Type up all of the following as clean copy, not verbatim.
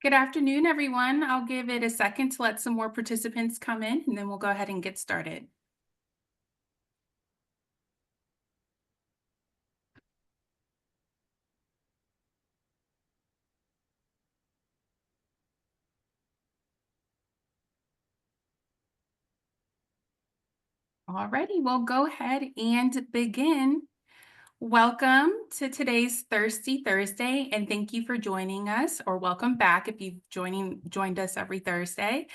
Good afternoon, everyone. I'll give it a second to let some more participants come in, and then we'll go ahead and get started. Alrighty, we'll go ahead and begin. Welcome to today's Thirsty Thursday, and thank you for joining us, or welcome back if you've joined us every Thursday.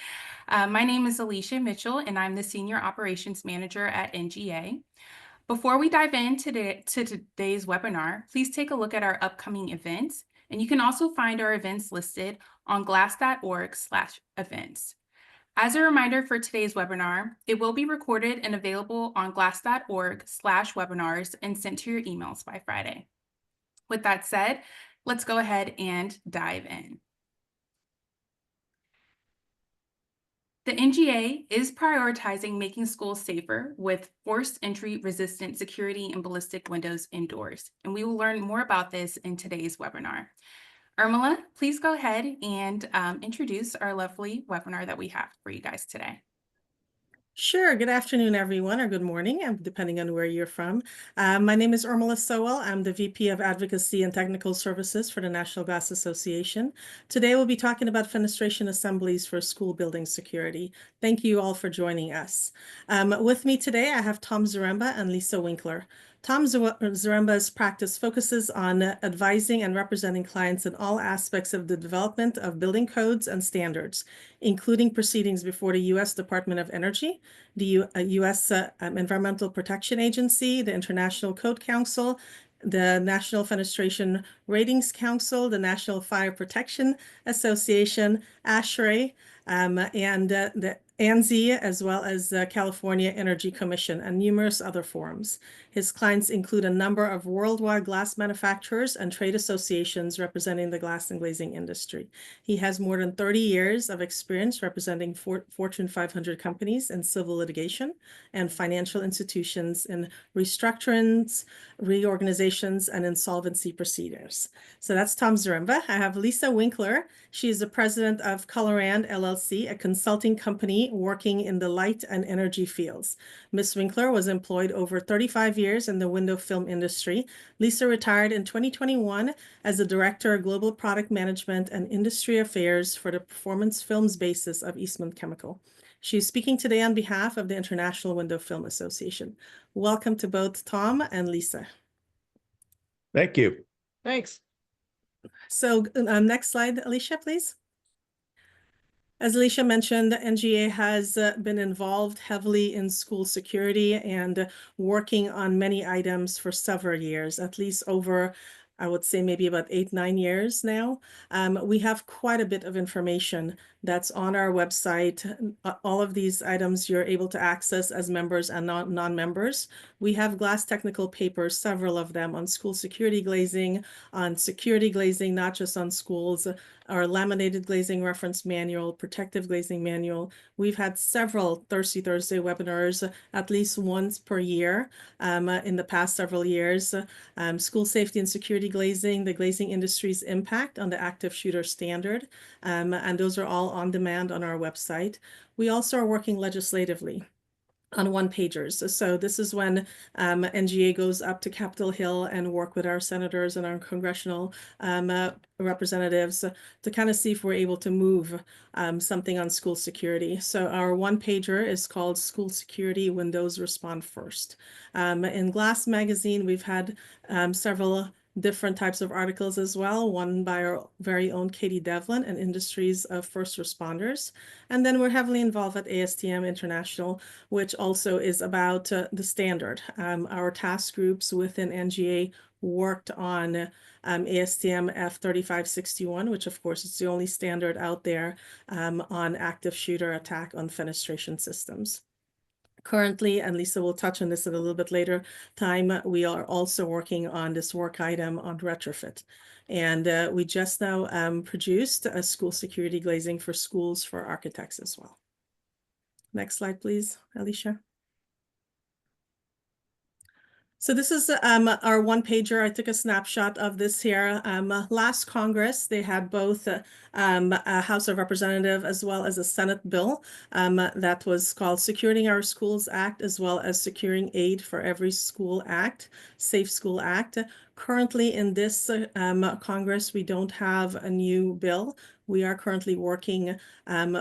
My name is Alicia Mitchell, and I'm the Senior Operations Manager at NGA. Before we dive into today's webinar, please take a look at our upcoming events, and you can also find our events listed on glass.org/events. As a reminder for today's webinar, it will be recorded and available on glass.org/webinars and sent to your emails by Friday. With that said, let's go ahead and dive in. The NGA is prioritizing making schools safer with forced entry resistant security and ballistic windows indoors. And we will learn more about this in today's webinar. Urmilla, please go ahead and introduce our lovely webinar that we have for you guys today. Sure. Good afternoon, everyone, or good morning, depending on where you're from. My name is Urmilla Sowell. I'm the VP of Advocacy and Technical Services for the National Glass Association. Today, we'll be talking about fenestration assemblies for school building security. Thank you all for joining us. With me today, I have Thom Zaremba and Lisa Winckler. Thom Zaremba's practice focuses on advising and representing clients in all aspects of the development of building codes and standards, including proceedings before the U.S. Department of Energy, the U.S. Environmental Protection Agency, the International Code Council, the National Fenestration Ratings Council, the National Fire Protection Association, ASHRAE, and the ANSI, as well as the California Energy Commission, and numerous other forums. His clients include a number of worldwide glass manufacturers and trade associations representing the glass and glazing industry. He has more than 30 years of experience representing Fortune 500 companies in civil litigation and financial institutions in restructurings, reorganizations, and insolvency procedures. So that's Thom Zaremba. I have Lisa Winckler. She is the president of Colorand LLC, a consulting company working in the light and energy fields. Ms. Winckler was employed over 35 years in the window film industry. Lisa retired in 2021 as the Director of Global Product Management and Industry Affairs for the Performance Films basis of Eastman Chemical. She's speaking today on behalf of the International Window Film Association. Welcome to both Thom and Lisa. Thank you. Thanks. So next slide, Alicia, please. As Alicia mentioned, the NGA has been involved heavily in school security and working on many items for several years, at least over, I would say, maybe about 8-9 years now. We have quite a bit of information that's on our website. All of these items you're able to access as members and non-members. We have glass technical papers, several of them, on school security glazing, on security glazing, not just on schools, our laminated glazing reference manual, protective glazing manual. We've had several Thirsty Thursday webinars, at least once per year in the past several years. School safety and security glazing, the glazing industry's impact on the active shooter standard, and those are all on demand on our website. We also are working legislatively on one-pagers. So this is when NGA goes up to Capitol Hill and work with our senators and our congressional representatives to kind of see if we're able to move something on school security. So our one-pager is called School Security Windows Respond First. In Glass Magazine, we've had several different types of articles as well, one by our very own Katie Devlin and Industries of First Responders. And then we're heavily involved at ASTM International, which also is about the standard. Our task groups within NGA worked on ASTM F3561, which of course is the only standard out there on active shooter attack on fenestration systems. Currently, and Lisa will touch on this at a little bit later time, we are also working on this work item on retrofit. And we just now produced a school security glazing for schools for architects as well. Next slide, please, Alicia. So this is our one pager. I took a snapshot of this here. Last Congress, they had both a House of Representative as well as a Senate bill that was called Securing Our Schools Act, as well as Securing Aid for Every School Act, Safe School Act. Currently in this Congress, we don't have a new bill. We are currently working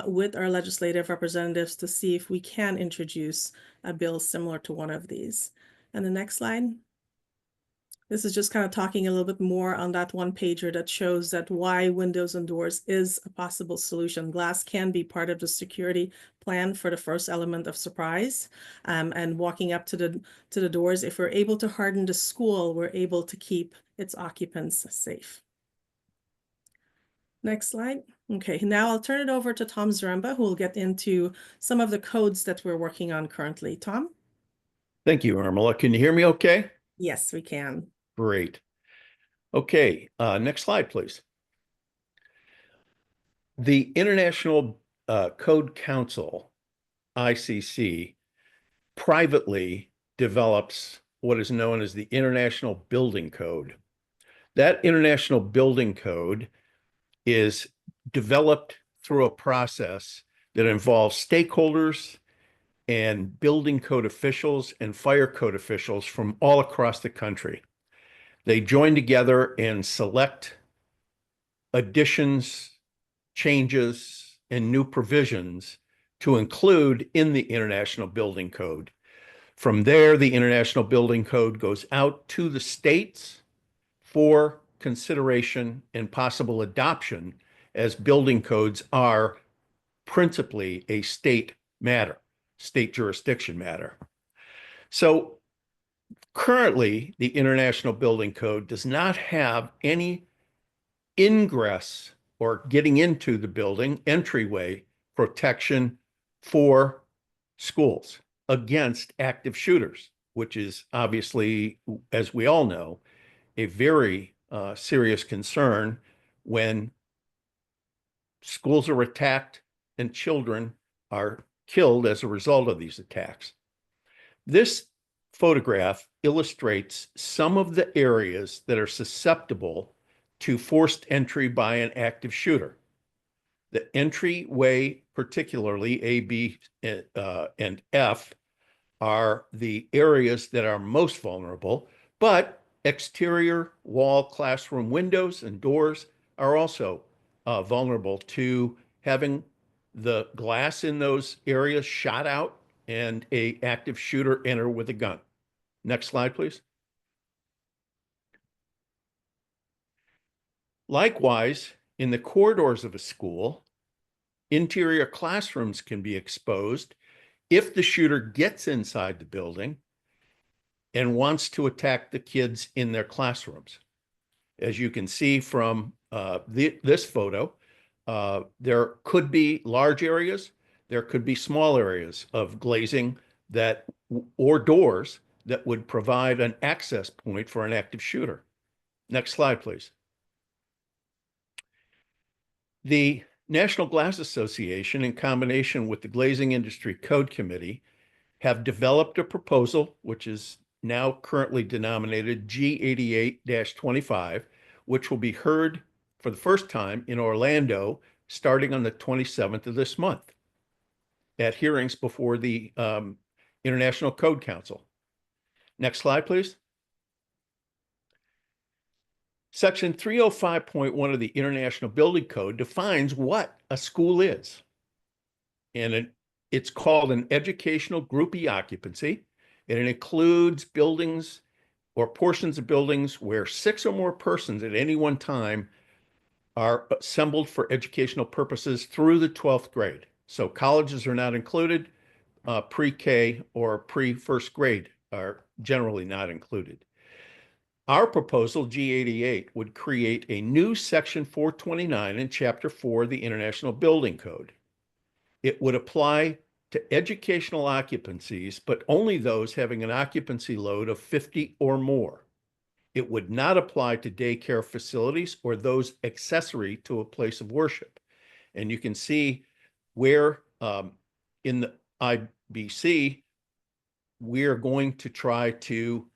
with our legislative representatives to see if we can introduce a bill similar to one of these. And the next slide. This is just kind of talking a little bit more on that one pager that shows that why windows and doors is a possible solution. Glass can be part of the security plan for the first element of surprise. And walking up to the doors, if we're able to harden the school, we're able to keep its occupants safe. Next slide. Okay, now I'll turn it over to Thom Zaremba, who will get into some of the codes that we're working on currently. Thom? Thank you, Urmilla. Can you hear me okay? Yes, we can. Great. Okay, next slide, please. The International Code Council, ICC, privately develops what is known as the International Building Code. That International Building Code is developed through a process that involves stakeholders and building code officials and fire code officials from all across the country. They join together and select additions, changes, and new provisions to include in the International Building Code. From there, the International Building Code goes out to the states for consideration and possible adoption, as building codes are principally a state matter, state jurisdiction matter. So currently, the International Building Code does not have any ingress or getting into the building entryway protection for schools against active shooters, which is obviously, as we all know, a very serious concern when schools are attacked and children are killed as a result of these attacks. This photograph illustrates some of the areas that are susceptible to forced entry by an active shooter. The entryway, particularly A, B, and F, are the areas that are most vulnerable, but exterior wall classroom windows and doors are also vulnerable to having the glass in those areas shot out and an active shooter enter with a gun. Next slide, please. Likewise, in the corridors of a school, interior classrooms can be exposed if the shooter gets inside the building and wants to attack the kids in their classrooms. As you can see from this photo, there could be large areas, there could be small areas of glazing that or doors that would provide an access point for an active shooter. Next slide, please. The National Glass Association, in combination with the Glazing Industry Code Committee, have developed a proposal, which is now currently denominated G88-25, which will be heard for the first time in Orlando starting on the 27th of this month at hearings before the International Code Council. Next slide, please. Section 305.1 of the International Building Code defines what a school is. And it's called an educational groupie occupancy, and it includes buildings or portions of buildings where 6 or more persons at any one time are assembled for educational purposes through the 12th grade. So colleges are not included, pre-K or pre-first grade are generally not included. Our proposal, G88, would create a new Section 429 in Chapter 4 of the International Building Code. It would apply to educational occupancies, but only those having an occupancy load of 50 or more. It would not apply to daycare facilities or those accessory to a place of worship. And you can see where in the IBC, we're going to try to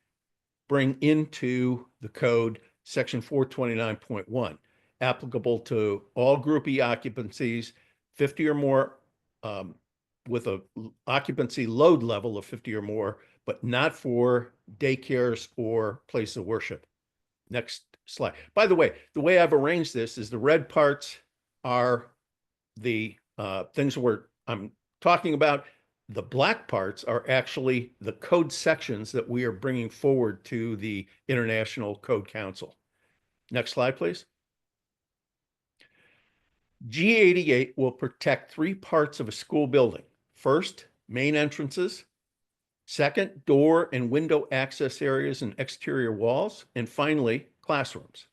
bring into the code section 429.1, applicable to all Group E occupancies, 50 or more, with a occupancy load level of 50 or more, but not for daycares or place of worship. Next slide. By the way I've arranged this is the red parts are the things I'm talking about. The black parts are actually the code sections that we are bringing forward to the International Code Council. Next slide, please. G88 will protect three parts of a school building. First, main entrances. Second, door and window access areas and exterior walls. And finally, classrooms.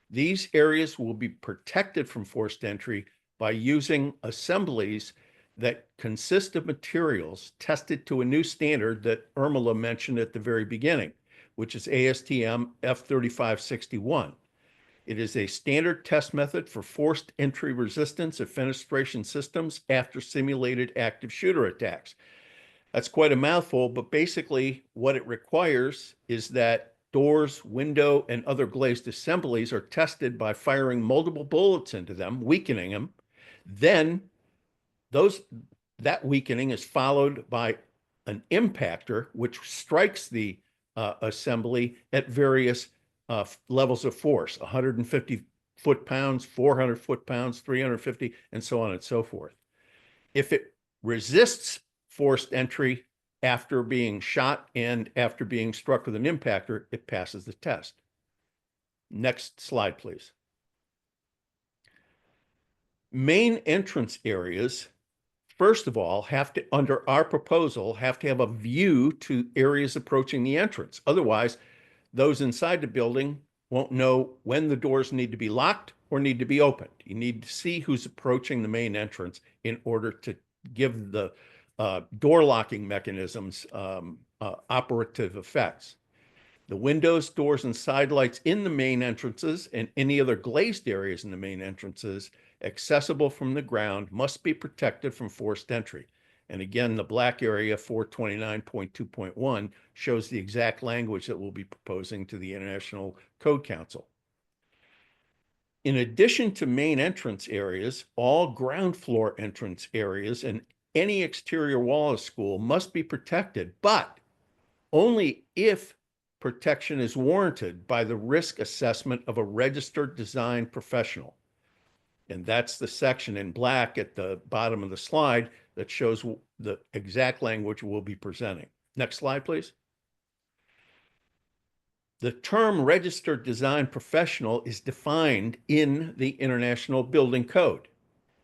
These areas will be protected from forced entry by using assemblies that consist of materials tested to a new standard that Urmilla mentioned at the very beginning, which is ASTM F3561. It is a standard test method for forced entry resistance of fenestration systems after simulated active shooter attacks. That's quite a mouthful, but basically what it requires is that doors, window, and other glazed assemblies are tested by firing multiple bullets into them, weakening them. Then that weakening is followed by an impactor, which strikes the assembly at various levels of force, 150 foot-pounds, 400 foot-pounds, 350, and so on and so forth. If it resists forced entry after being shot and after being struck with an impactor, it passes the test. Next slide, please. Main entrance areas, first of all, under our proposal, have to have a view to areas approaching the entrance. Otherwise, those inside the building won't know when the doors need to be locked or need to be opened. You need to see who's approaching the main entrance in order to give the door locking mechanisms operative effects. The windows, doors, and side lights in the main entrances and any other glazed areas in the main entrances accessible from the ground must be protected from forced entry. And again, the black area 429.2.1 shows the exact language that we'll be proposing to the International Code Council. In addition to main entrance areas, all ground floor entrance areas and any exterior wall of school must be protected, but only if protection is warranted by the risk assessment of a registered design professional. And that's the section in black at the bottom of the slide that shows the exact language we'll be presenting. Next slide, please. The term registered design professional is defined in the International Building Code.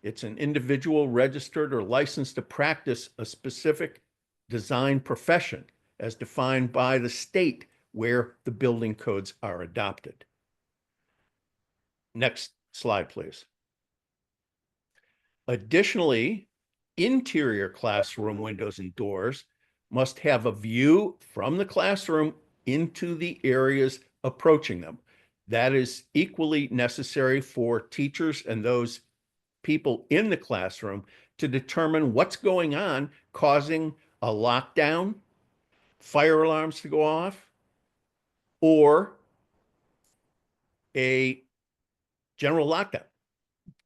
It's an individual registered or licensed to practice a specific design profession as defined by the state where the building codes are adopted. Next slide, please. Additionally, interior classroom windows and doors must have a view from the classroom into the areas approaching them. That is equally necessary for teachers and those people in the classroom to determine what's going on, causing a lockdown, fire alarms to go off, or a general lockdown.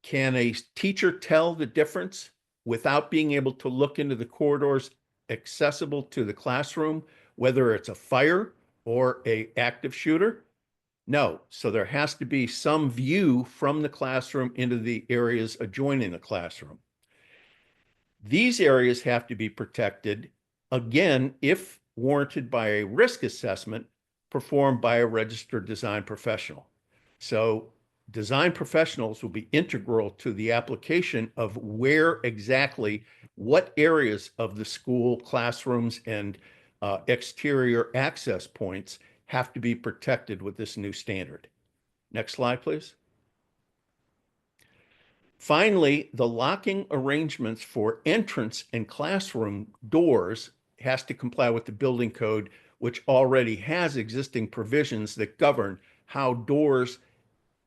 Can a teacher tell the difference without being able to look into the corridors accessible to the classroom, whether it's a fire or an active shooter? No. So there has to be some view from the classroom into the areas adjoining the classroom. These areas have to be protected, again, if warranted by a risk assessment performed by a registered design professional. So design professionals will be integral to the application of where exactly, what areas of the school, classrooms, and exterior access points have to be protected with this new standard. Next slide, please. Finally, the locking arrangements for entrance and classroom doors has to comply with the building code, which already has existing provisions that govern how doors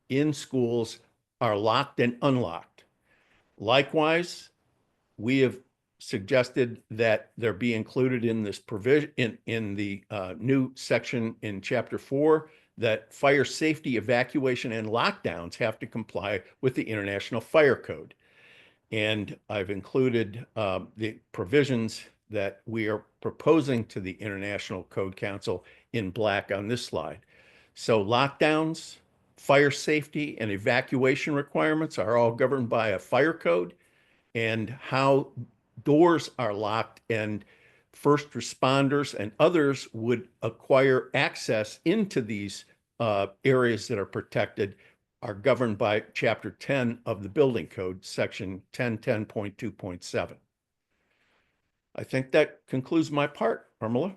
in schools are locked and unlocked. Likewise, we have suggested that there be included in this provision in the new section in Chapter 4 that fire safety, evacuation, and lockdowns have to comply with the International Fire Code. And I've included the provisions that we are proposing to the International Code Council in black on this slide. So lockdowns, fire safety, and evacuation requirements are all governed by a fire code, and how doors are locked and first responders and others would acquire access into these areas that are protected are governed by Chapter 10 of the Building Code, Section 1010.2.7. I think that concludes my part, Urmilla.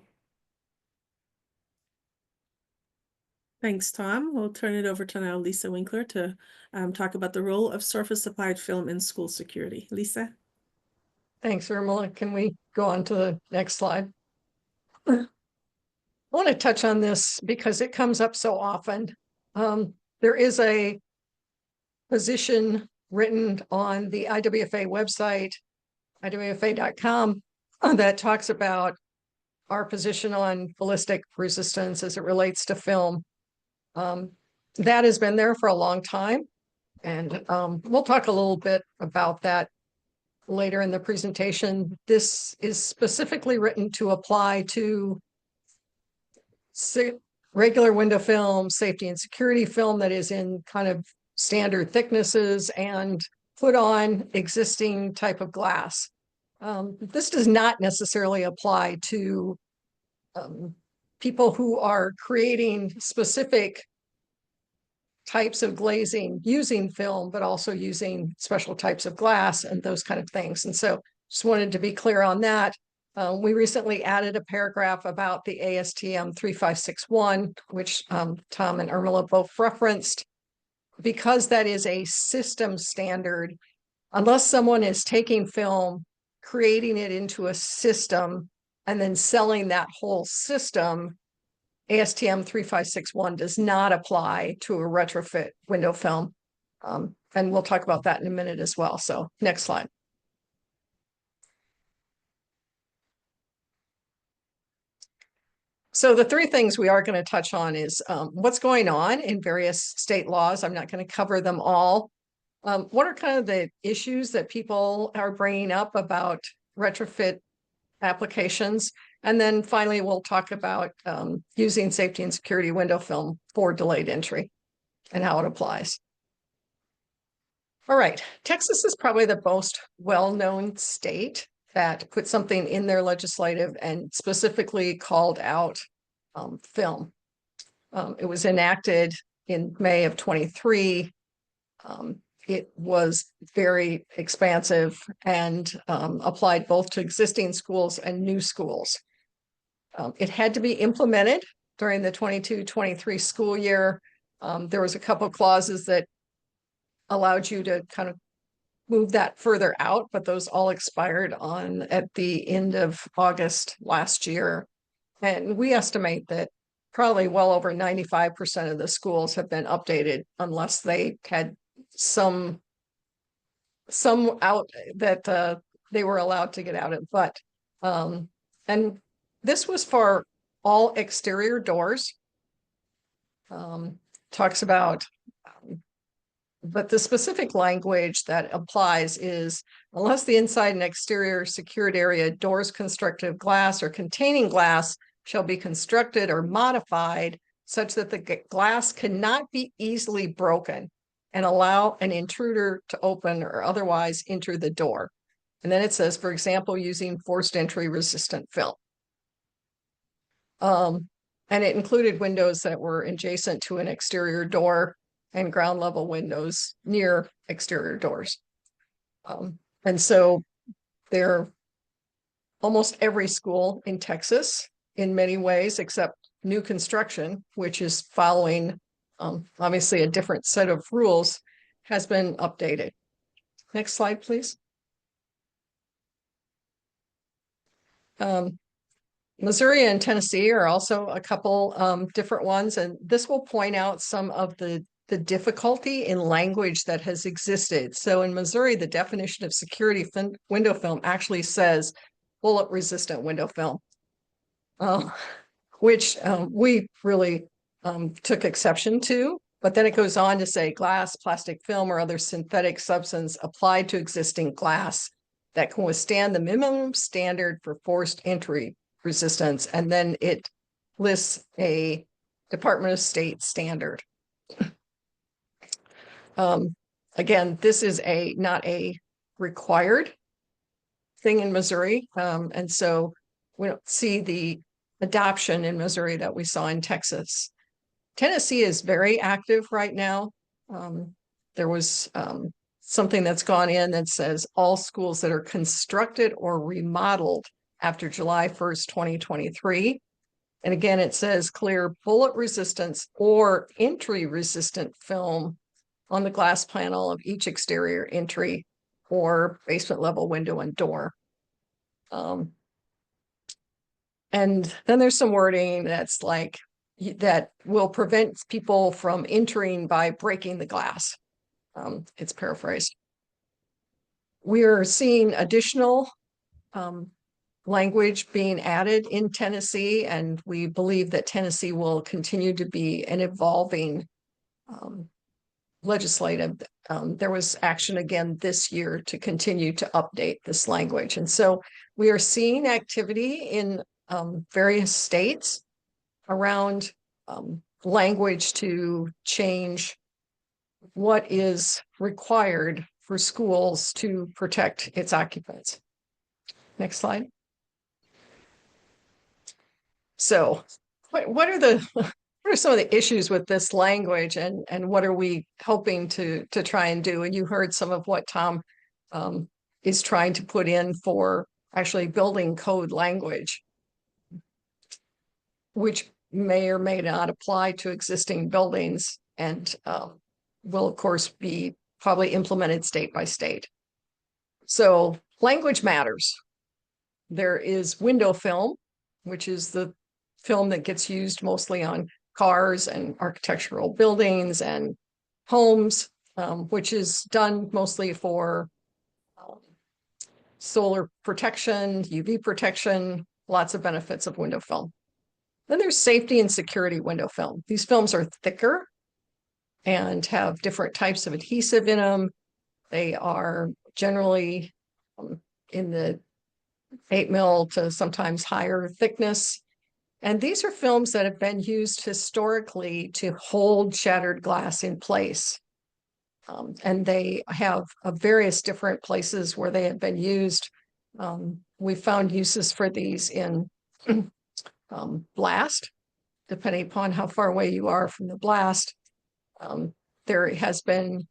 Thanks, Thom. We'll turn it over to now Lisa Winckler to talk about the role of surface-applied film in school security. Lisa? Thanks, Urmilla. Can we go on to the next slide? I want to touch on this because it comes up so often. There is a position written on the IWFA website, IWFA.com, that talks about our position on ballistic resistance as it relates to film. That has been there for a long time, and we'll talk a little bit about that later in the presentation. This is specifically written to apply to regular window film, safety and security film that is in kind of standard thicknesses and put on existing type of glass. This does not necessarily apply to people who are creating specific types of glazing using film, but also using special types of glass and those kind of things. And so just wanted to be clear on that. We recently added a paragraph about the ASTM 3561, which Thom and Urmilla both referenced, because that is a system standard. Unless someone is taking film, creating it into a system, and then selling that whole system, ASTM 3561 does not apply to a retrofit window film. And we'll talk about that in a minute as well. So next slide. So the three things we are going to touch on is what's going on in various state laws. I'm not going to cover them all. What are kind of the issues that people are bringing up about retrofit applications? And then finally, we'll talk about using safety and security window film for delayed entry and how it applies. All right, Texas is probably the most well-known state that put something in their legislative and specifically called out film. It was enacted in May of 23. It was very expansive and applied both to existing schools and new schools. It had to be implemented during the 22-23 school year. There was a couple clauses that allowed you to kind of move that further out, but those all expired at the end of August last year. And we estimate that probably well over 95% of the schools have been updated unless they had some out that they were allowed to get out of. But and this was for all exterior doors. Talks about but the specific language that applies is unless the inside and exterior secured area, doors constructed of glass or containing glass shall be constructed or modified such that the glass cannot be easily broken and allow an intruder to open or otherwise enter the door. And then it says, for example, using forced entry resistant film. And it included windows that were adjacent to an exterior door and ground level windows near exterior doors. And so they're almost every school in Texas in many ways, except new construction, which is following obviously a different set of rules, has been updated. Next slide, please. Missouri and Tennessee are also a couple different ones, and this will point out some of the the difficulty in language that has existed. So in Missouri, the definition of security window film actually says bullet resistant window film, which we really took exception to. But then it goes on to say glass, plastic film, or other synthetic substance applied to existing glass that can withstand the minimum standard for forced entry resistance. And then it lists a Department of State standard. Again, this is not a required thing in Missouri. And so we don't see the adoption in Missouri that we saw in Texas. Tennessee is very active right now. There was something that's gone in that says all schools that are constructed or remodeled after July 1st, 2023. And again, it says clear bullet resistance or entry resistant film on the glass panel of each exterior entry or basement level window and door. And then there's some wording that's like, that will prevent people from entering by breaking the glass. It's paraphrased. We are seeing additional language being added in Tennessee, and we believe that Tennessee will continue to be an evolving legislative. There was action again this year to continue to update this language. And so we are seeing activity in various states around language to change what is required for schools to protect its occupants. Next slide. So what are some of the issues with this language, and what are we hoping to try and do? And you heard some of what Thom is trying to put in for actually building code language, which may or may not apply to existing buildings, and will of course be probably implemented state by state. So language matters. There is window film, which is the film that gets used mostly on cars and architectural buildings and homes, which is done mostly for solar protection, UV protection, lots of benefits of window film. Then there's safety and security window film. These films are thicker and have different types of adhesive in them. They are generally in the 8 mil to sometimes higher thickness. And these are films that have been used historically to hold shattered glass in place. And they have various different places where they have been used. We found uses for these in blast, depending upon how far away you are from the blast. There has been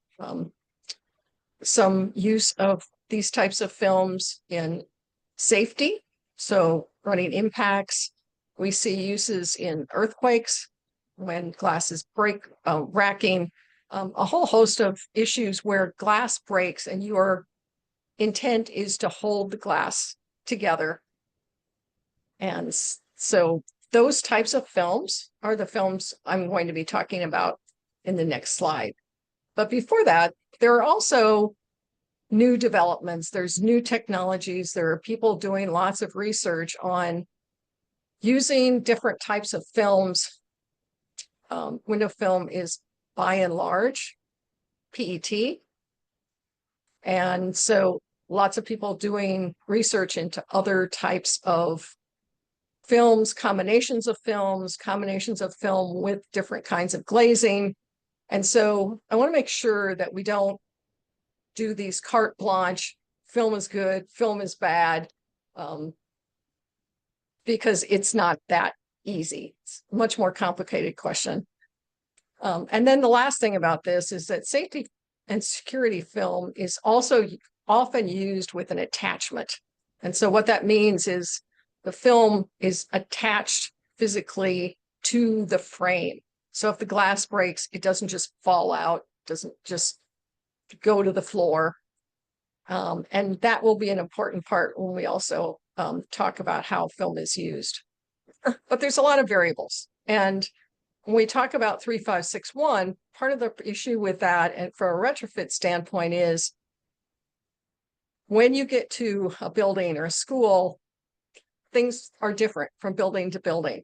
some use of these types of films in safety, so running impacts. We see uses in earthquakes when glass is racking, a whole host of issues where glass breaks and your intent is to hold the glass together. And so those types of films are the films I'm going to be talking about in the next slide. But before that, there are also new developments. There's new technologies. There are people doing lots of research on using different types of films. Window film is by and large PET. And so lots of people doing research into other types of films, combinations of film with different kinds of glazing. And so I want to make sure that we don't do these carte blanche, film is good, film is bad, because it's not that easy. It's a much more complicated question. And then the last thing about this is that safety and security film is also often used with an attachment. And so what that means is the film is attached physically to the frame. So if the glass breaks, it doesn't just fall out, doesn't just go to the floor. And that will be an important part when we also talk about how film is used. But there's a lot of variables. And when we talk about 3561, part of the issue with that, and from a retrofit standpoint, is when you get to a building or a school, things are different from building to building.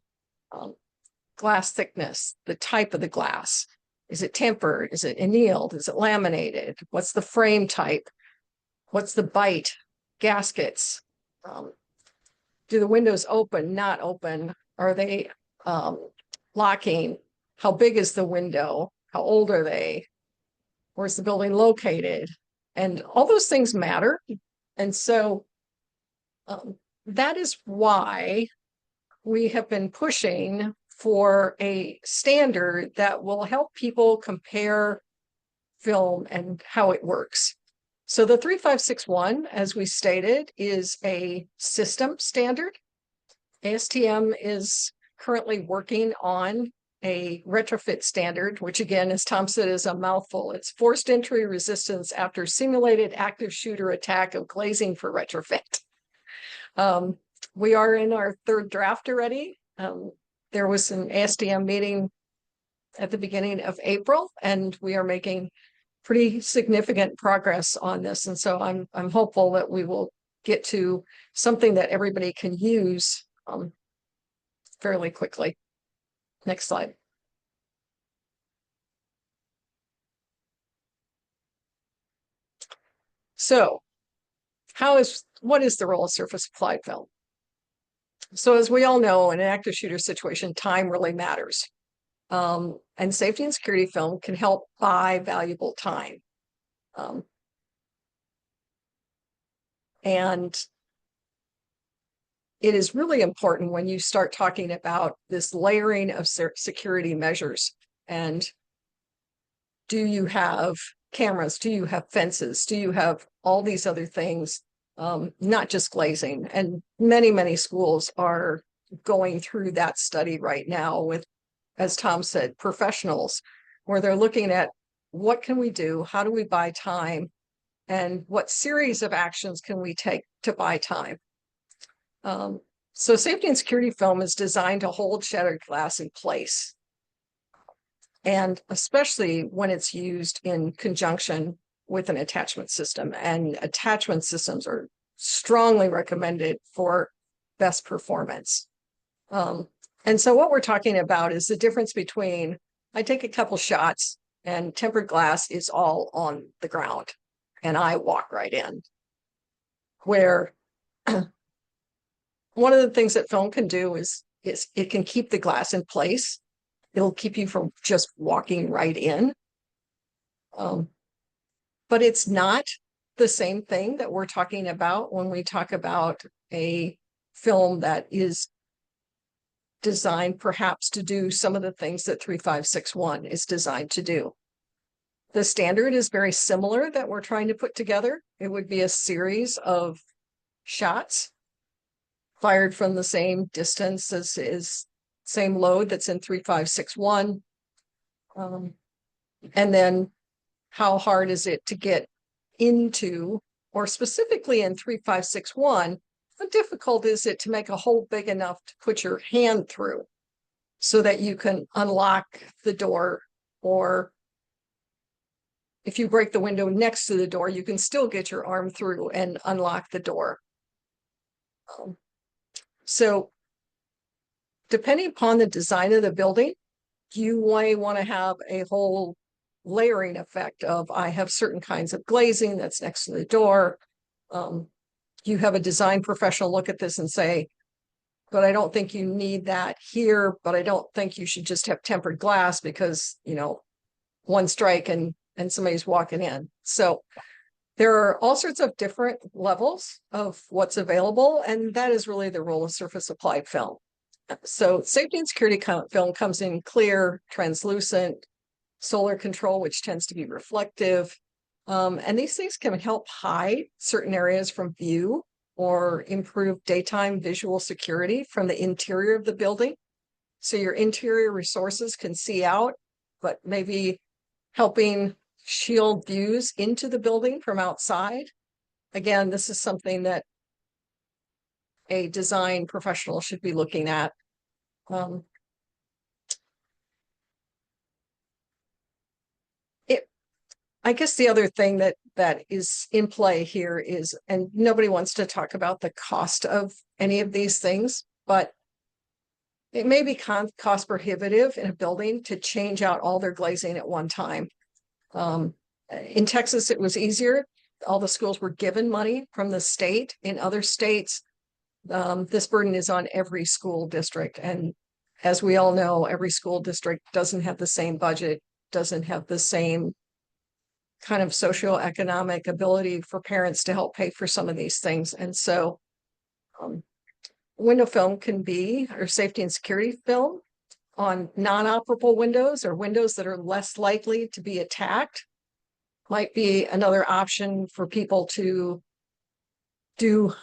Glass thickness, the type of the glass. Is it tempered? Is it annealed? Is it laminated? What's the frame type? What's the bite? Gaskets. Do the windows open, not open? Are they locking? How big is the window? How old are they? Where's the building located? And all those things matter. And so that is why we have been pushing for a standard that will help people compare film and how it works. So the 3561, as we stated, is a system standard. ASTM is currently working on a retrofit standard, which again, as Thom said, is a mouthful. It's forced entry resistance after simulated active shooter attack of glazing for retrofit. We are in our third draft already. There was an ASTM meeting at the beginning of April, and we are making pretty significant progress on this. And so I'm hopeful that we will get to something that everybody can use fairly quickly. Next slide. So what is the role of surface applied film? So as we all know, in an active shooter situation, time really matters. And safety and security film can help buy valuable time. And it is really important when you start talking about this layering of security measures. And do you have cameras? Do you have fences? Do you have all these other things? Not just glazing. And many, many schools are going through that study right now with, as Thom said, professionals, where they're looking at what can we do? How do we buy time? And what series of actions can we take to buy time? So safety and security film is designed to hold shattered glass in place. And especially when it's used in conjunction with an attachment system. And attachment systems are strongly recommended for best performance. And so what we're talking about is the difference between, I take a couple shots and tempered glass is all on the ground and I walk right in. Where one of the things that film can do is it can keep the glass in place. It'll keep you from just walking right in. But it's not the same thing that we're talking about when we talk about a film that is designed perhaps to do some of the things that 3561 is designed to do. The standard is very similar that we're trying to put together. It would be a series of shots fired from the same distance as is same load that's in 3561. And then how hard is it to get into, or specifically in 3561, how difficult is it to make a hole big enough to put your hand through so that you can unlock the door, or if you break the window next to the door, you can still get your arm through and unlock the door. So depending upon the design of the building, you may want to have a whole layering effect of, I have certain kinds of glazing that's next to the door. You have a design professional look at this and say, but I don't think you need that here, but I don't think you should just have tempered glass because, you know, one strike and somebody's walking in. So there are all sorts of different levels of what's available, and that is really the role of surface applied film. So safety and security film comes in clear, translucent, solar control, which tends to be reflective. And these things can help hide certain areas from view or improve daytime visual security from the interior of the building. So your interior resources can see out, but maybe helping shield views into the building from outside. Again, this is something that a design professional should be looking at. I guess the other thing that is in play here is, and nobody wants to talk about the cost of any of these things, but it may be cost prohibitive in a building to change out all their glazing at one time. In Texas, it was easier. All the schools were given money from the state. In other states, this burden is on every school district. And as we all know, every school district doesn't have the same budget, doesn't have the same kind of socioeconomic ability for parents to help pay for some of these things. And so window film can be, or safety and security film on non-operable windows or windows that are less likely to be attacked might be another option for people to do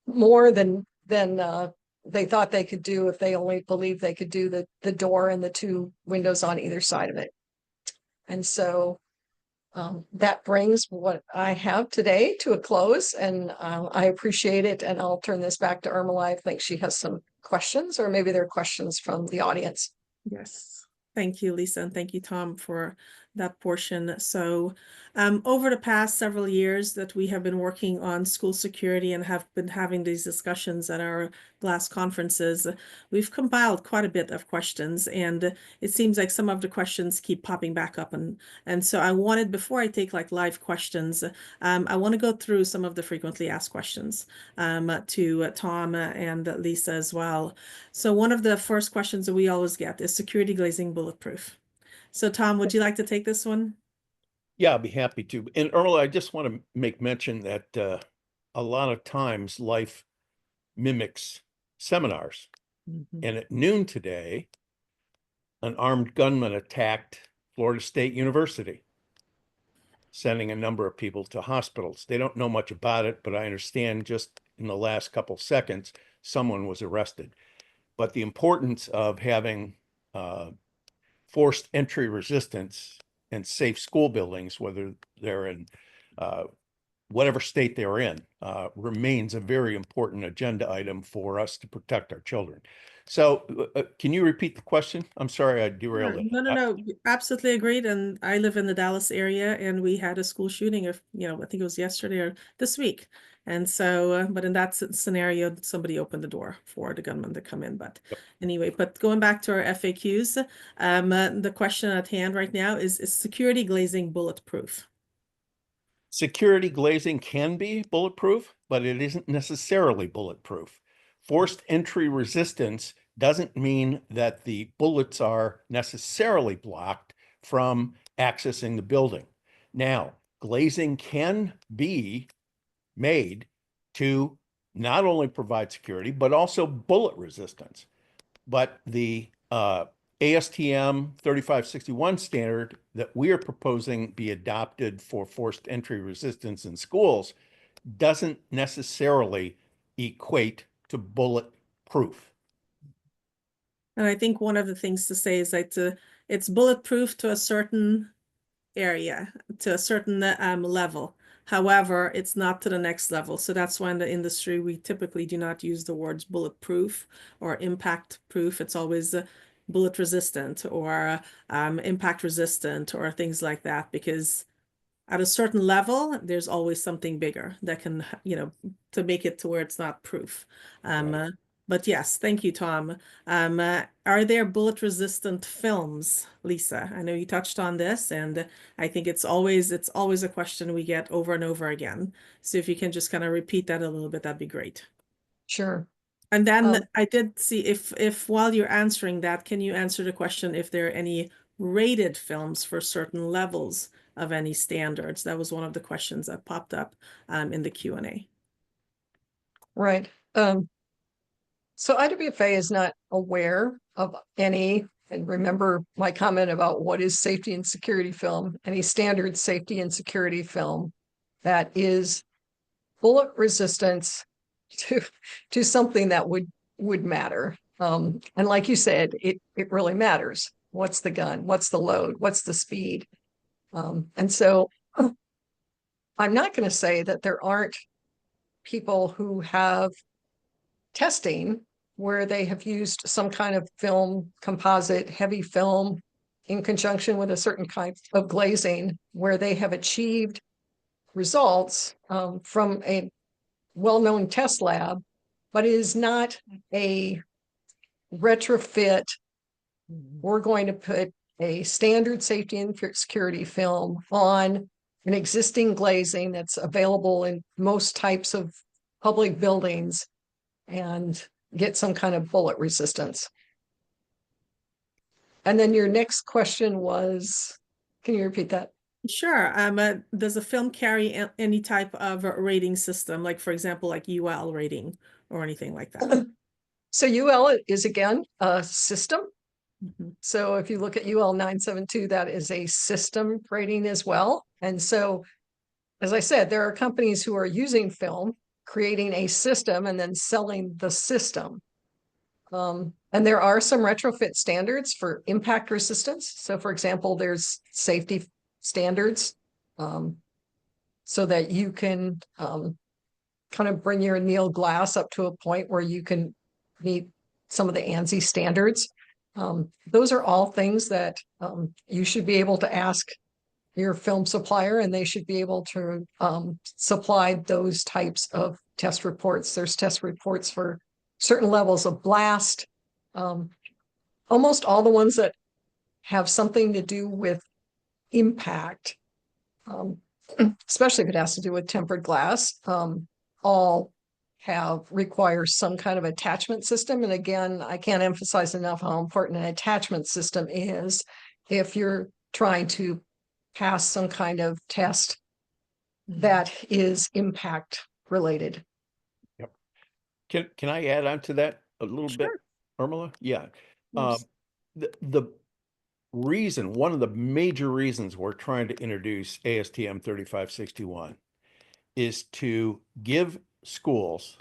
more than they thought they could do if they only believed they could do the door and the two windows on either side of it. And so that brings what I have today to a close, and I appreciate it. And I'll turn this back to Urmilla. I think she has some questions, or maybe there are questions from the audience. Yes. Thank you, Lisa, and thank you, Thom, for that portion. So over the past several years that we have been working on school security and have been having these discussions at our GLASS conferences, we've compiled quite a bit of questions, and it seems like some of the questions keep popping back up. And so I wanted, before I take like live questions, I want to go through some of the frequently asked questions to Thom and Lisa as well. So one of the first questions that we always get is security glazing bulletproof. So Thom, would you like to take this one? Yeah, I'd be happy to. And Urmilla, I just want to make mention that a lot of times life mimics seminars. Mm-hmm. And at noon today, an armed gunman attacked Florida State University, sending a number of people to hospitals. They don't know much about it, but I understand just in the last couple seconds, someone was arrested. But the importance of having forced entry resistance and safe school buildings, whether they're in whatever state they're in, remains a very important agenda item for us to protect our children. So can you repeat the question? I'm sorry, I derailed it. No, absolutely agreed. And I live in the Dallas area, and we had a school shooting of, I think it was yesterday or this week. And so, but in that scenario, somebody opened the door for the gunman to come in. But anyway, but going back to our FAQs, the question at hand right now is security glazing bulletproof? Security glazing can be bulletproof, but it isn't necessarily bulletproof. Forced entry resistance doesn't mean that the bullets are necessarily blocked from accessing the building. Now, glazing can be made to not only provide security, but also bullet resistance. But the ASTM 3561 standard that we are proposing be adopted for forced entry resistance in schools doesn't necessarily equate to bulletproof. And I think one of the things to say is that it's bulletproof to a certain area, to a certain level. However, it's not to the next level. So that's why in the industry, we typically do not use the words bulletproof or impact proof. It's always bullet resistant or impact resistant or things like that, because at a certain level, there's always something bigger that can, to make it to where it's not proof. Right. But yes, thank you, Thom. Are there bullet resistant films, Lisa? I know you touched on this, and I think it's always a question we get over and over again. So if you can just kind of repeat that a little bit, that'd be great. Sure. And then I did see if while you're answering that, can you answer the question if there are any rated films for certain levels of any standards? That was one of the questions that popped up in the Q&A. Right. So IWFA is not aware of any, and remember my comment about what is safety and security film, any standard safety and security film that is bullet resistance to something that would matter. And like you said, it really matters. What's the gun? What's the load? What's the speed? And so I'm not going to say that there aren't people who have testing where they have used some kind of film, composite, heavy film in conjunction with a certain kind of glazing where they have achieved results from a well-known test lab, but it is not a retrofit. We're going to put a standard safety and security film on an existing glazing that's available in most types of public buildings and get some kind of bullet resistance. And then your next question was, can you repeat that? Sure. Does a film carry any type of rating system, like for example, like UL rating or anything like that? So UL is again a system. Mhm. So if you look at UL 972, that is a system rating as well. And so, as I said, there are companies who are using film, creating a system and then selling the system. And there are some retrofit standards for impact resistance. So for example, there's safety standards so that you can kind of bring your anneal glass up to a point where you can meet some of the ANSI standards. Those are all things that you should be able to ask your film supplier, and they should be able to supply those types of test reports. There's test reports for certain levels of blast. Almost all the ones that have something to do with impact, especially if it has to do with tempered glass, all require some kind of attachment system. And again, I can't emphasize enough how important an attachment system is if you're trying to pass some kind of test that is impact related. Yep. Can I add on to that a little bit, Urmilla? Yeah. Yes. The reason, one of the major reasons we're trying to introduce ASTM 3561 is to give schools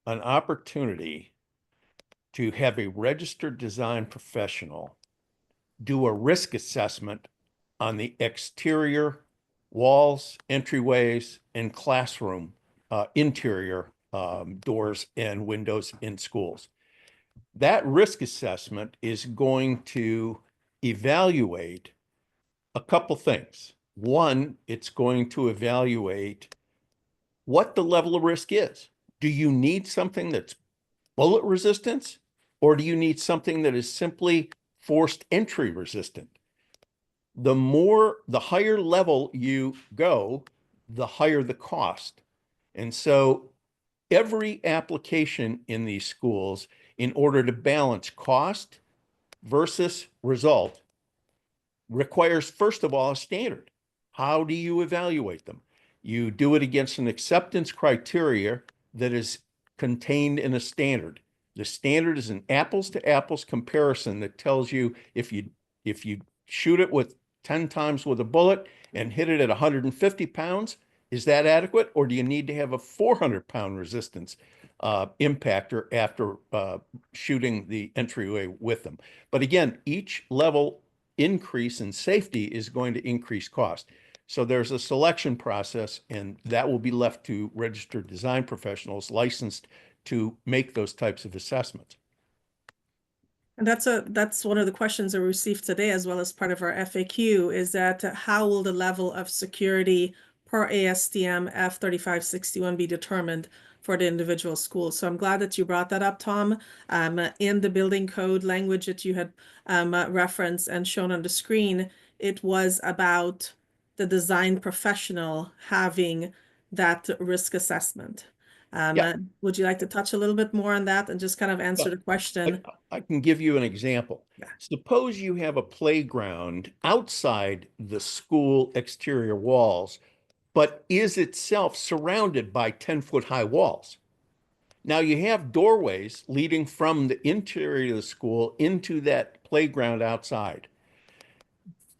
an opportunity to have a registered design professional do a risk assessment on the exterior walls, entryways, and classroom interior doors and windows in schools. That risk assessment is going to evaluate a couple things. One, it's going to evaluate what the level of risk is. Do you need something that's bullet resistance, or do you need something that is simply forced entry resistant? The higher level you go, the higher the cost. And so every application in these schools, in order to balance cost versus result, requires, first of all, a standard. How do you evaluate them? You do it against an acceptance criteria that is contained in a standard. The standard is an apples to apples comparison that tells you if you shoot it with 10 times with a bullet and hit it at 150 pounds, is that adequate? Or do you need to have a 400-pound resistance impactor after shooting the entryway with them? But again, each level increase in safety is going to increase cost. So there's a selection process, and that will be left to registered design professionals licensed to make those types of assessments. And that's one of the questions I received today, as well as part of our FAQ, is that how will the level of security per ASTM F3561 be determined for the individual school? So I'm glad that you brought that up, Thom. In the building code language that you had referenced and shown on the screen, it was about the design professional having that risk assessment. Would you like to touch a little bit more on that and just kind of answer the question? I can give you an example. Yeah. Suppose you have a playground outside the school exterior walls, but is itself surrounded by 10-foot high walls. Now you have doorways leading from the interior of the school into that playground outside.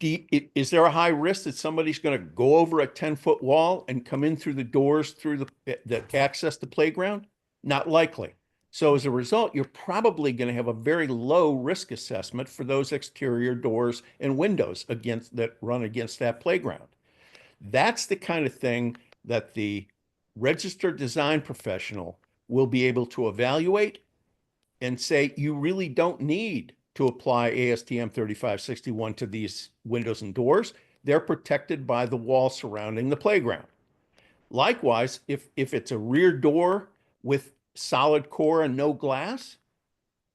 Is there a high risk that somebody's going to go over a 10-foot wall and come in through the doors through that access the playground? Not likely. So as a result, you're probably going to have a very low risk assessment for those exterior doors and windows that run against that playground. That's the kind of thing that the registered design professional will be able to evaluate and say, you really don't need to apply ASTM 3561 to these windows and doors. They're protected by the wall surrounding the playground. Likewise, if it's a rear door with solid core and no glass,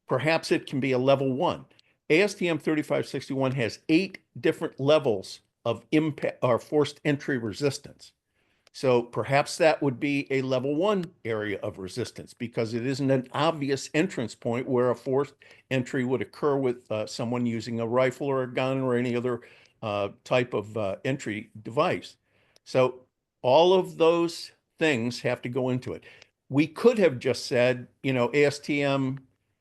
perhaps it can be a level 1. ASTM 3561 has 8 different levels of impact or forced entry resistance. So perhaps that would be a level 1 area of resistance because it isn't an obvious entrance point where a forced entry would occur with someone using a rifle or a gun or any other type of entry device. So all of those things have to go into it. We could have just said, you know, ASTM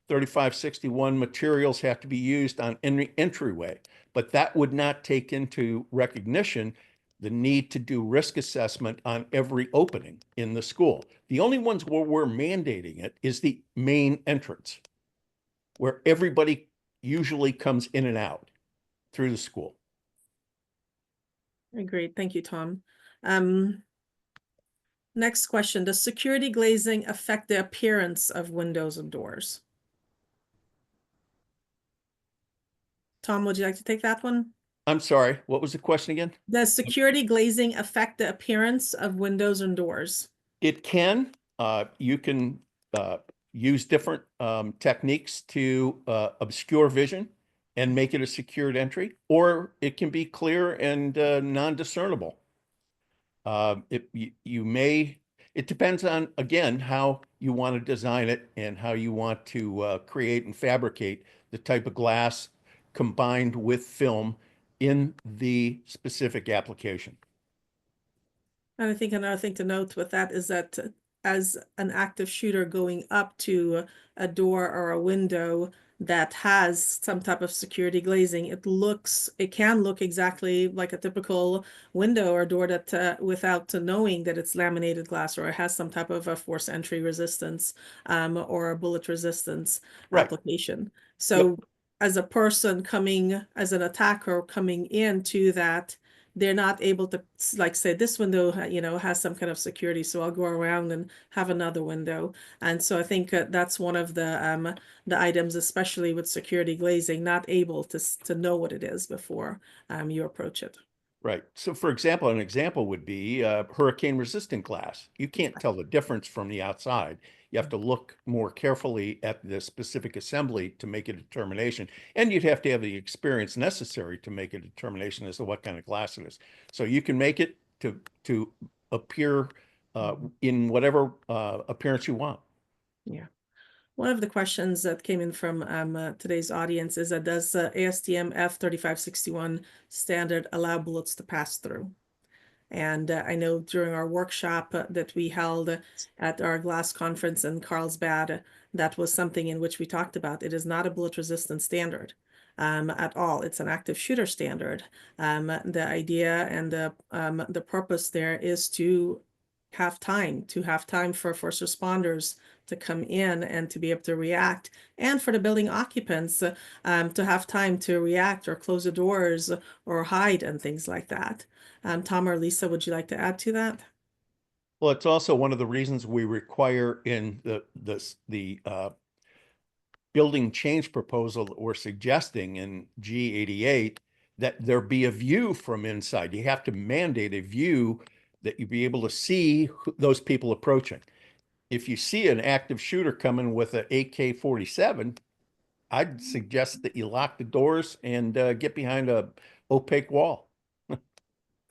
3561 materials have to be used on any entryway, but that would not take into recognition the need to do risk assessment on every opening in the school. The only ones where we're mandating it is the main entrance, where everybody usually comes in and out through the school. Great, thank you, Tom. Next question, does security glazing affect the appearance of windows and doors? Tom, would you like to take that one? I'm sorry, what was the question again? Does security glazing affect the appearance of windows and doors? It can. You can use different techniques to obscure vision and make it a secured entry, or it can be clear and non-discernible. It depends on, again, how you want to design it and how you want to create and fabricate the type of glass combined with film in the specific application. And I think another thing to note with that is that as an active shooter going up to a door or a window that has some type of security glazing, it can look exactly like a typical window or door that without knowing that it's laminated glass or it has some type of a force entry resistance or a bullet resistance application. So as a person as an attacker coming into that, they're not able to, like, say, this window, you know, has some kind of security, so I'll go around and have another window. And so I think that's one of the items, especially with security glazing, not able to know what it is before you approach it. Right. So for example, an example would be hurricane resistant glass. You can't tell the difference from the outside. You have to look more carefully at the specific assembly to make a determination. And you'd have to have the experience necessary to make a determination as to what kind of glass it is. So you can make it to appear in whatever appearance you want. Yeah. One of the questions that came in from today's audience is that does ASTM F3561 standard allow bullets to pass through? And I know during our workshop that we held at our glass conference in Carlsbad, that was something in which we talked about. It is not a bullet resistant standard at all. It's an active shooter standard. The idea and the purpose there is to have time for first responders to come in and to be able to react, and for the building occupants to have time to react or close the doors or hide and things like that. Thom or Lisa, would you like to add to that? Well, it's also one of the reasons we require in the building change proposal that we're suggesting in G88 that there be a view from inside. You have to mandate a view that you be able to see those people approaching. If you see an active shooter coming with an AK-47, I'd suggest that you lock the doors and get behind a opaque wall.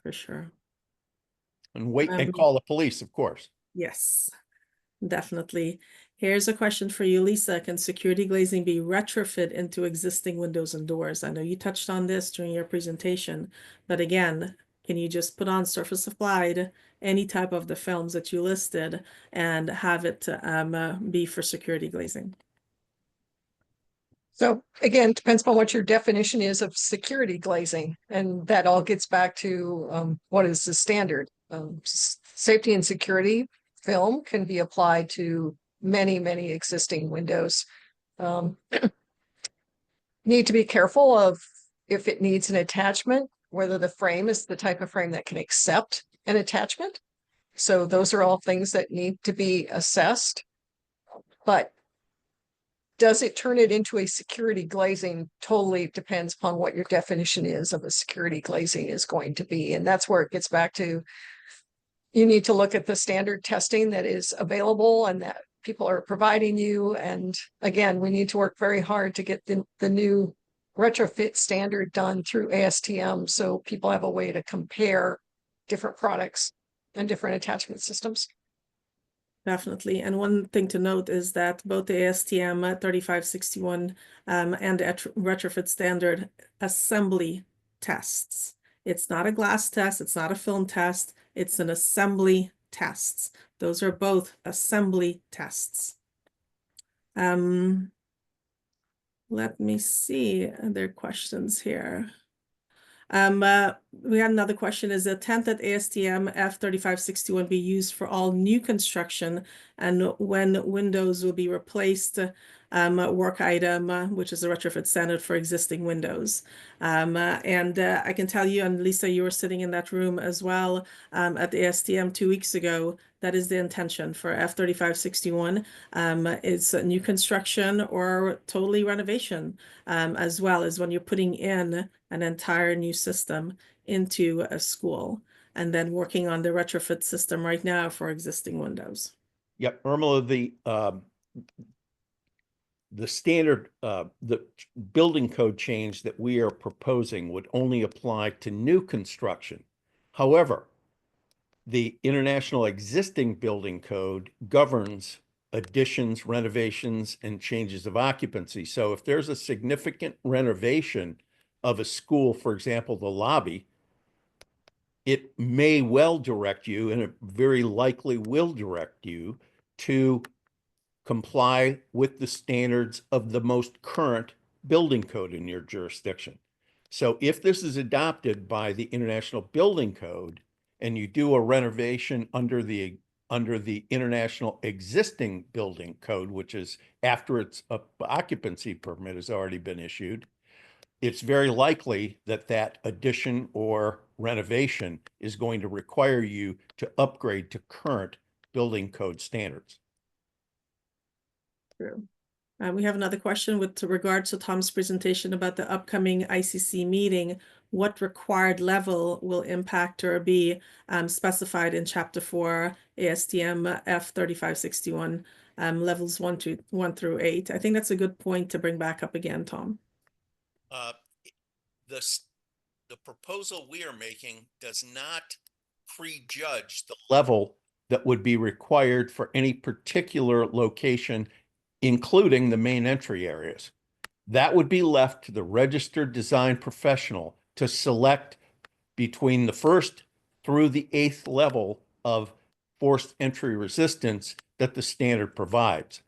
For sure. And wait and call the police, of course. Yes, definitely. Here's a question for you, Lisa. Can security glazing be retrofit into existing windows and doors? I know you touched on this during your presentation, but again, can you just put on surface applied any type of the films that you listed and have it be for security glazing? So again, depends upon what your definition is of security glazing. And that all gets back to what is the standard. Safety and security film can be applied to many, many existing windows. Need to be careful of if it needs an attachment, whether the frame is the type of frame that can accept an attachment. So those are all things that need to be assessed. But does it turn it into a security glazing? Totally depends upon what your definition is of a security glazing is going to be. And that's where it gets back to, you need to look at the standard testing that is available and that people are providing you. And again, we need to work very hard to get the new retrofit standard done through ASTM so people have a way to compare different products and different attachment systems. Definitely. And one thing to note is that both the ASTM 3561 and the retrofit standard assembly tests. It's not a glass test. It's not a film test. It's an assembly tests. Those are both assembly tests. Let me see other questions here. We had another question. Is the intent that ASTM F3561 be used for all new construction, and when windows will be replaced, work item, which is a retrofit standard for existing windows? I can tell you, and Lisa, you were sitting in that room as well at the ASTM 2 weeks ago. That is the intention for F3561. It's a new construction or totally renovation, as well as when you're putting in an entire new system into a school, and then working on the retrofit system right now for existing windows. Yep, Urmilla, the standard, the building code change that we are proposing would only apply to new construction. However, the International Existing Building Code governs additions, renovations, and changes of occupancy. So if there's a significant renovation of a school, for example, the lobby, it may well direct you, and it very likely will direct you to comply with the standards of the most current building code in your jurisdiction. So if this is adopted by the International Building Code and you do a renovation under the International Existing Building Code, which is after its occupancy permit has already been issued, it's very likely that that addition or renovation is going to require you to upgrade to current building code standards. True. We have another question with regards to Tom's presentation about the upcoming ICC meeting. What required level will impact or be specified in Chapter 4 ASTM F3561 levels 1 through 8? I think that's a good point to bring back up again, Tom. The proposal we are making does not prejudge the level that would be required for any particular location, including the main entry areas. That would be left to the registered design professional to select between the 1st through the 8th level of forced entry resistance that the standard provides.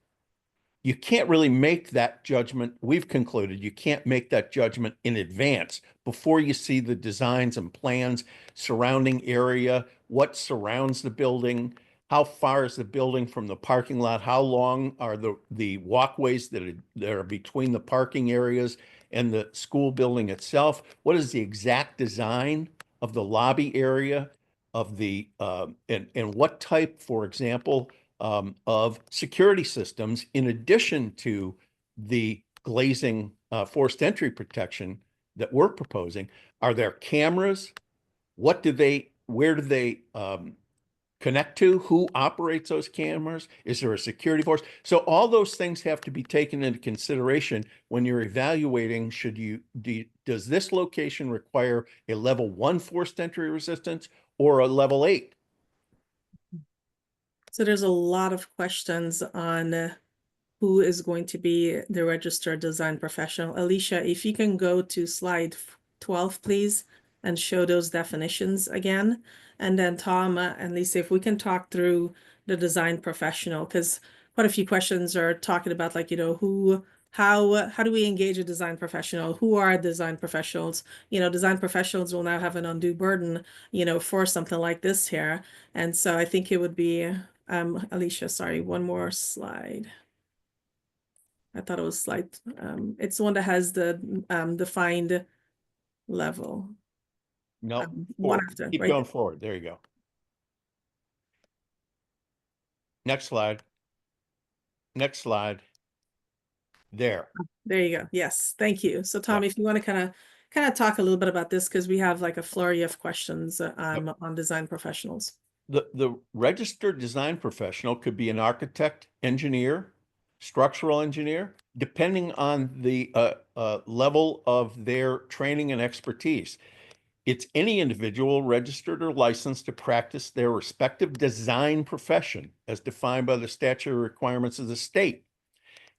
You can't really make that judgment. We've concluded you can't make that judgment in advance before you see the designs and plans, surrounding area, what surrounds the building, how far is the building from the parking lot, how long are the walkways that are between the parking areas and the school building itself, what is the exact design of the lobby area of the and what type, for example, of security systems, in addition to the glazing forced entry protection that we're proposing. Are there cameras? Where do they connect to? Who operates those cameras? Is there a security force? So all those things have to be taken into consideration when you're evaluating, does this location require a level 1 forced entry resistance or a level 8? So there's a lot of questions on who is going to be the registered design professional. Alicia, if you can go to slide 12, please, and show those definitions again. And then Tom and Lisa, if we can talk through the design professional, because quite a few questions are talking about, like, how do we engage a design professional? Who are design professionals? Design professionals will now have an undue burden, for something like this here. And so I think it would be, Alicia, sorry, one more slide. I thought it was slide, it's the one that has the defined level. No, one after, keep right? going forward. There you go. Next slide. Next slide. there. There you go. Yes, thank you. So Yeah. Tommy, if you want to kind of talk a little bit about this, because we have like a flurry of questions Yep. on design professionals. The registered design professional could be an architect, engineer, structural engineer, depending on the level of their training and expertise. It's any individual registered or licensed to practice their respective design profession as defined by the statutory requirements of the state.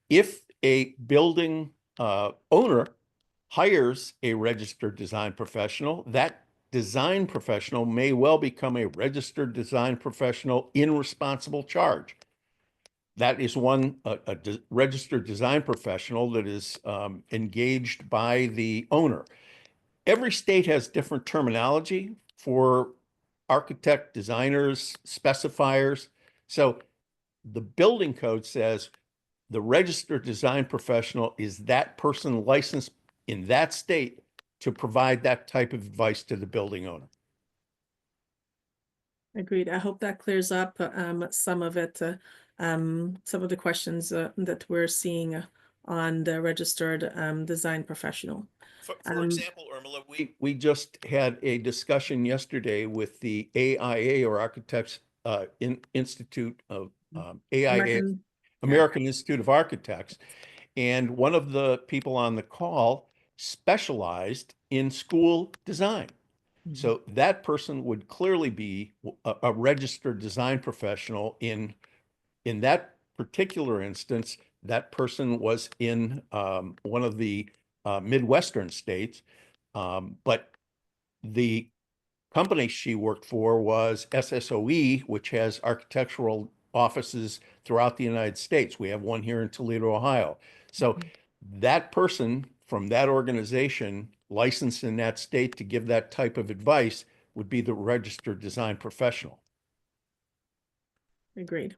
If a building owner hires a registered design professional, that design professional may well become a registered design professional in responsible charge. That is one registered design professional that is engaged by the owner. Every state has different terminology for architect, designers, specifiers. So the building code says the registered design professional is that person licensed in that state to provide that type of advice to the building owner. Agreed. I hope that clears up some of it, some of the questions that we're seeing on the registered design professional. For example, Urmilla, we just had a discussion yesterday with the AIA, or Architects Institute of AIA, American Institute of Architects. And one of the people on the call specialized in school design. So that person would clearly be a registered design professional in that particular instance. That person was in one of the Midwestern states, but the company she worked for was SSOE, which has architectural offices throughout the United States. We have one here in Toledo, Ohio. So that person from that organization licensed in that state to give that type of advice would be the registered design professional. Agreed.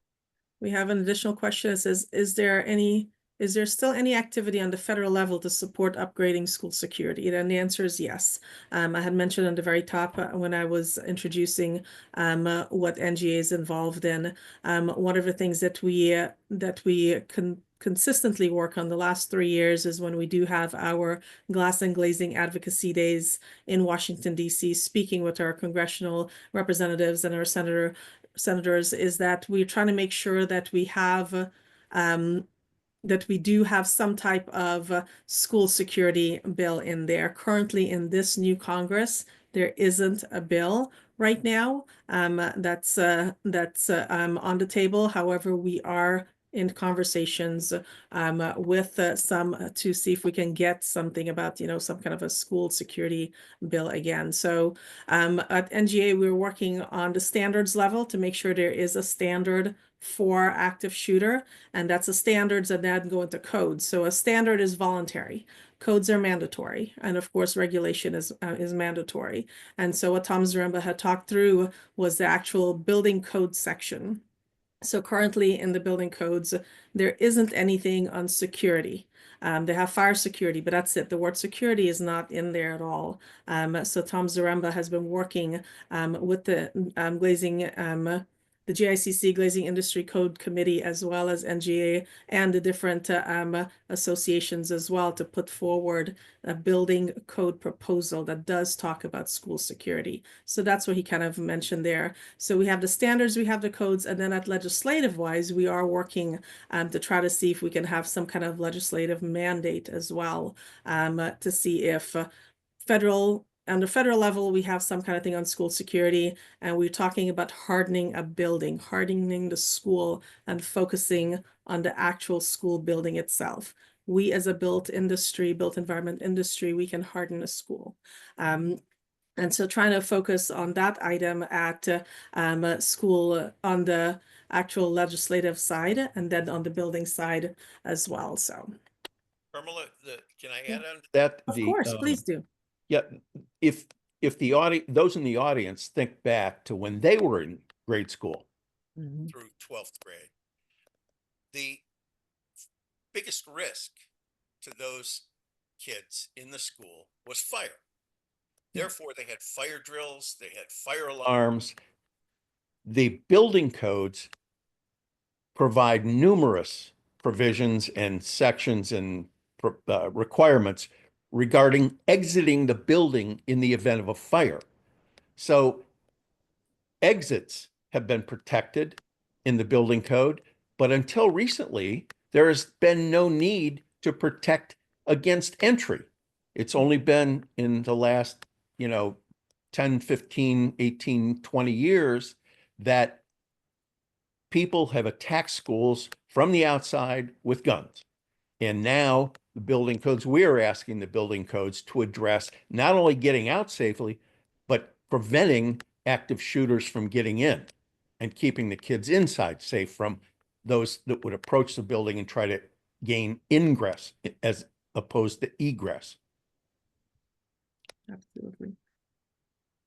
We have an additional question that says, is there still any activity on the federal level to support upgrading school security? And the answer is yes. I had mentioned on the very top when I was introducing what NGA is involved in. One of the things that we consistently work on the last 3 years is when we do have our glass and glazing advocacy days in Washington, D.C., speaking with our congressional representatives and our senators, is that we're trying to make sure that we have that we do have some type of school security bill in there. Currently in this new Congress, there isn't a bill right now that's on the table. However, we are in conversations with some to see if we can get something about, some kind of a school security bill again. So at NGA, we're working on the standards level to make sure there is a standard for active shooter, and that's the standards that then go into codes. So a standard is voluntary. Codes are mandatory, and of course regulation is mandatory. And so what Thom Zaremba had talked through was the actual building code section. So currently in the building codes, there isn't anything on security. They have fire security, but that's it. The word security is not in there at all. So Thom Zaremba has been working with the the GICC Glazing Industry Code Committee, as well as NGA and the different associations as well, to put forward a building code proposal that does talk about school security. So that's what he kind of mentioned there. So we have the standards, we have the codes, and then at legislative wise, we are working to try to see if we can have some kind of legislative mandate as well, to see if on the federal level, we have some kind of thing on school security, and we're talking about hardening a building, hardening the school, and focusing on the actual school building itself. We, as a built environment industry, we can harden a school. And so trying to focus on that item at school on the actual legislative side, and then on the building side as well. So, Urmilla, can I add on to that? Of course, please do. Yeah, if those in the audience think back to when they were in grade school through 12th grade, the biggest risk to those kids in the school was fire. Therefore, they had fire drills, they had fire alarms. The building codes provide numerous provisions and sections and requirements regarding exiting the building in the event of a fire. So exits have been protected in the building code, but until recently, there has been no need to protect against entry. It's only been in the last, 10, 15, 18, 20 years that people have attacked schools from the outside with guns. And now the building codes, we're asking the building codes to address not only getting out safely, but preventing active shooters from getting in and keeping the kids inside safe from those that would approach the building and try to gain ingress as opposed to egress. Absolutely.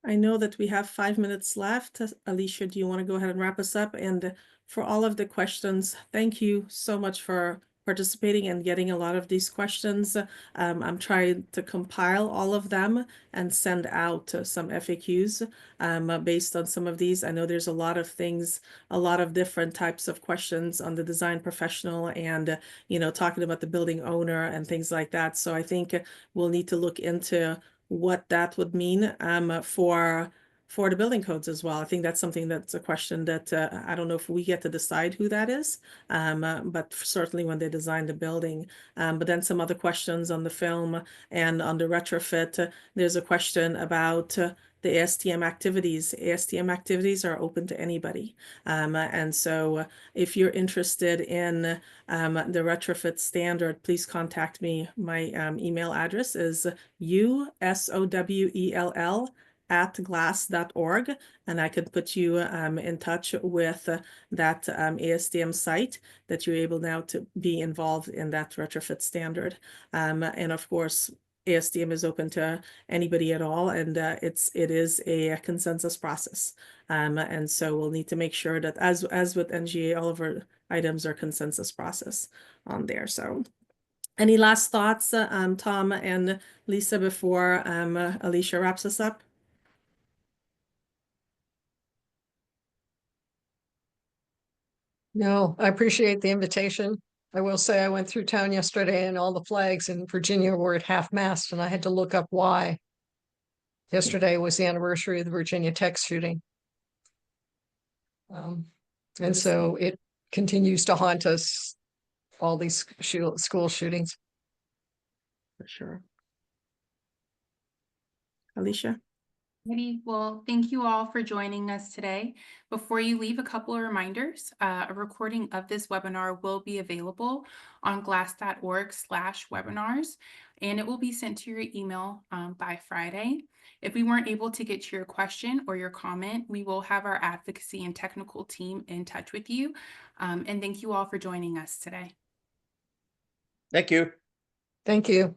I know that we have 5 minutes left. Alicia, do you want to go ahead and wrap us up? And for all of the questions, thank you so much for participating and getting a lot of these questions. I'm trying to compile all of them and send out some FAQs based on some of these. I know there's a lot of things, a lot of different types of questions on the design professional and, talking about the building owner and things like that. So I think we'll need to look into what that would mean for the building codes as well. I think that's something that's a question that I don't know if we get to decide who that is, but certainly when they design the building. But then some other questions on the film and on the retrofit. There's a question about the ASTM activities. ASTM activities are open to anybody. And so if you're interested in the retrofit standard, please contact me. My email address is usowell@glass.org, and I could put you in touch with that ASTM site that you're able now to be involved in that retrofit standard. And of course, ASTM is open to anybody at all, and it is a consensus process. And so we'll need to make sure that as with NGA, all of our items are consensus process on there. So any last thoughts, Thom and Lisa, before Alicia wraps us up? No, I appreciate the invitation. I will say I went through town yesterday and all the flags in Virginia were at half-mast and I had to look up why. Yesterday was the anniversary of the Virginia Tech shooting. And so it continues to haunt us, all these school shootings. For sure. Alicia? Well, thank you all for joining us today. Before you leave, a couple of reminders. A recording of this webinar will be available on glass.org/webinars, and it will be sent to your email by Friday. If we weren't able to get to your question or your comment, we will have our advocacy and technical team in touch with you. And thank you all for joining us today. Thank you. Thank you.